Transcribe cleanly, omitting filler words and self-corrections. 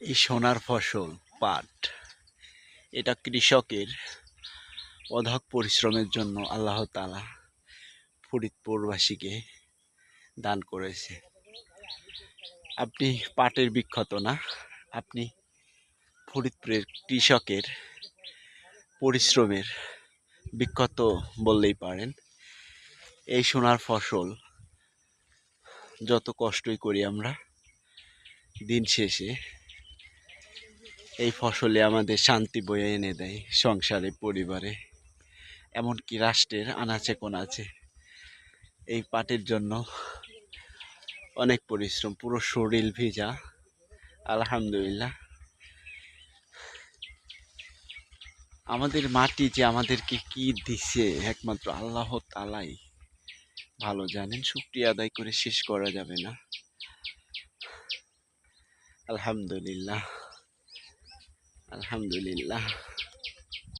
এই সোনার ফসল পাট, এটা কৃষকের অঢক পরিশ্রমের জন্য আল্লাহ তাআলা ফরিদপুরবাসীকে দান করেছে। আপনি পাটের বিখ্যাত না, আপনি ফরিদপুরের কৃষকের পরিশ্রমের বিখ্যাত বললেই পারেন। এই সোনার ফসল যত কষ্টই করি আমরা, দিন শেষে এই ফসলে আমাদের শান্তি বয়ে এনে দেয় সংসারে, পরিবারে, এমনকি রাষ্ট্রের আনাচে কোনাচে। এই পাটের জন্য অনেক পরিশ্রম, পুরো শরীর ভিজা। আলহামদুলিল্লাহ, আমাদের মাটি যে আমাদেরকে কি দিছে একমাত্র আল্লাহ তাআলাই ভালো জানেন। শুকরিয়া আদায় করে শেষ করা যাবে না। আলহামদুলিল্লাহ, আলহামদুলিল্লাহ।